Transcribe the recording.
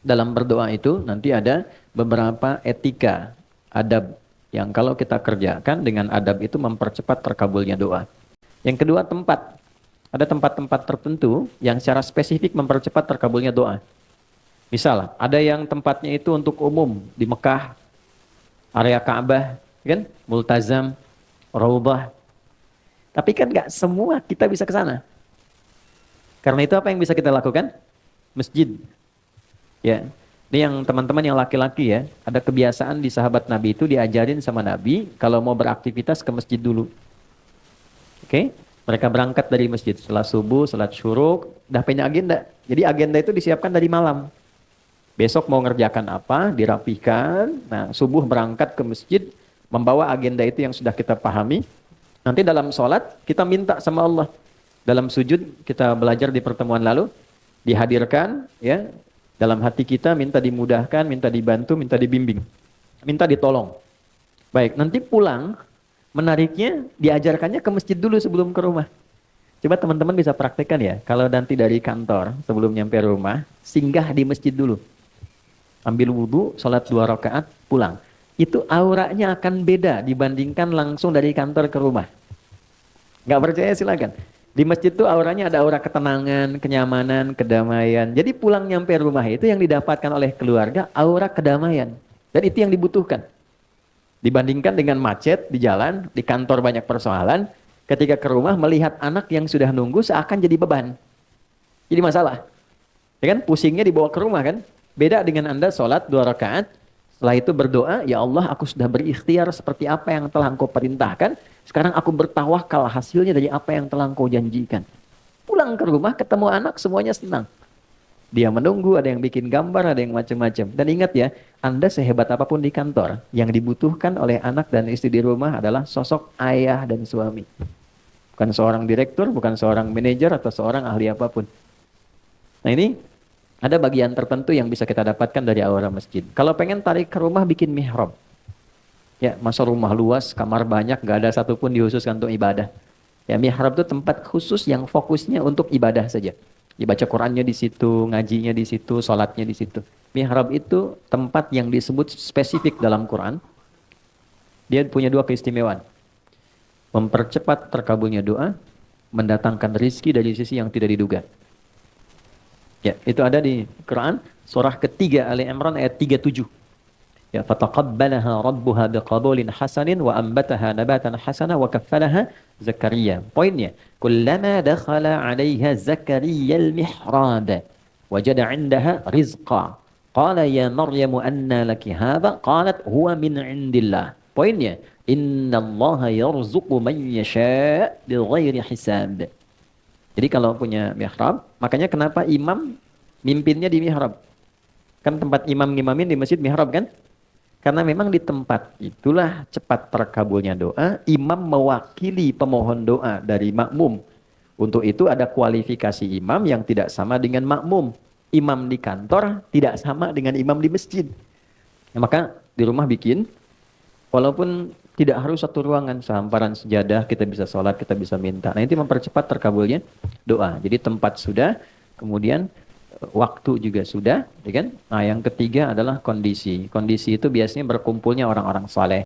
dalam berdoa itu nanti ada beberapa etika, adab yang kalau kita kerjakan dengan adab itu mempercepat terkabulnya doa. Yang kedua tempat. Ada tempat-tempat tertentu yang secara spesifik mempercepat terkabulnya doa. Misal, ada yang tempatnya itu untuk umum di Mekah, area Ka'bah, kan? Multazam, Raudhah. Tapi kan nggak semua kita bisa ke sana. Karena itu apa yang bisa kita lakukan? Masjid. Ya. Ini yang teman-teman yang laki-laki ya, ada kebiasaan di sahabat Nabi itu diajarin sama Nabi kalau mau beraktivitas ke masjid dulu. Oke? Mereka berangkat dari masjid setelah subuh, salat syuruk, udah punya agenda. Jadi agenda itu disiapkan dari malam. Besok mau ngerjakan apa, dirapikan. Nah, subuh berangkat ke masjid, membawa agenda itu yang sudah kita pahami. Nanti dalam sholat, kita minta sama Allah. Dalam sujud, kita belajar di pertemuan lalu, dihadirkan, ya, dalam hati kita minta dimudahkan, minta dibantu, minta dibimbing, minta ditolong. Baik, nanti pulang, menariknya diajarkannya ke masjid dulu sebelum ke rumah. Coba teman-teman bisa praktekkan ya, kalau nanti dari kantor sebelum nyampe rumah, singgah di masjid dulu. Ambil wudhu, sholat 2 rakaat, pulang. Itu auranya akan beda dibandingkan langsung dari kantor ke rumah. Nggak percaya silakan. Di masjid tuh auranya ada aura ketenangan, kenyamanan, kedamaian. Jadi pulang nyampe rumah itu yang didapatkan oleh keluarga, aura kedamaian. Dan itu yang dibutuhkan. Dibandingkan dengan macet di jalan, di kantor banyak persoalan, ketika ke rumah melihat anak yang sudah nunggu seakan jadi beban. Jadi masalah. Ya kan? Pusingnya dibawa ke rumah kan? Beda dengan Anda sholat 2 rakaat, setelah itu berdoa, ya Allah aku sudah berikhtiar seperti apa yang telah Engkau perintahkan, sekarang aku bertawakal hasilnya dari apa yang telah Engkau janjikan. Pulang ke rumah ketemu anak semuanya senang. Dia menunggu, ada yang bikin gambar, ada yang macam-macam. Dan ingat ya, Anda sehebat apapun di kantor, yang dibutuhkan oleh anak dan istri di rumah adalah sosok ayah dan suami. Bukan seorang direktur, bukan seorang manajer, atau seorang ahli apapun. Nah ini, ada bagian tertentu yang bisa kita dapatkan dari aura masjid. Kalau pengen tarik ke rumah, bikin mihrab. Ya, masa rumah luas, kamar banyak, gak ada satupun dihususkan untuk ibadah. Ya, mihrab itu tempat khusus yang fokusnya untuk ibadah saja. Dibaca Qurannya di situ, ngajinya di situ, sholatnya di situ. Mihrab itu tempat yang disebut spesifik dalam Quran. Dia punya 2 keistimewaan. Mempercepat terkabulnya doa, mendatangkan rizki dari sisi yang tidak diduga. Ya, itu ada di Quran, surah ketiga Ali Imran ayat 37. Ya, fataqabbalaha rabbuha biqabulin hasanin wa ambataha nabatan hasana wa kaffalaha Zakaria. Poinnya, kullama dakhala 'alaiha Zakaria al-mihrab wajada 'indaha rizqa. Qala ya Maryam anna laki hadha? Qalat huwa min 'indillah. Poinnya, innallaha yarzuqu man yasha' bighairi hisab. Jadi kalau punya mihrab, makanya kenapa imam mimpinnya di mihrab? Kan tempat imam ngimamin di masjid mihrab kan? Karena memang di tempat itulah cepat terkabulnya doa, imam mewakili pemohon doa dari makmum. Untuk itu ada kualifikasi imam yang tidak sama dengan makmum. Imam di kantor tidak sama dengan imam di masjid. Ya, maka di rumah bikin, walaupun tidak harus satu ruangan, sehamparan sejadah, kita bisa sholat, kita bisa minta. Nah, itu mempercepat terkabulnya doa. Jadi tempat sudah, kemudian waktu juga sudah, ya kan? Nah, yang ketiga adalah kondisi. Kondisi itu biasanya berkumpulnya orang-orang saleh.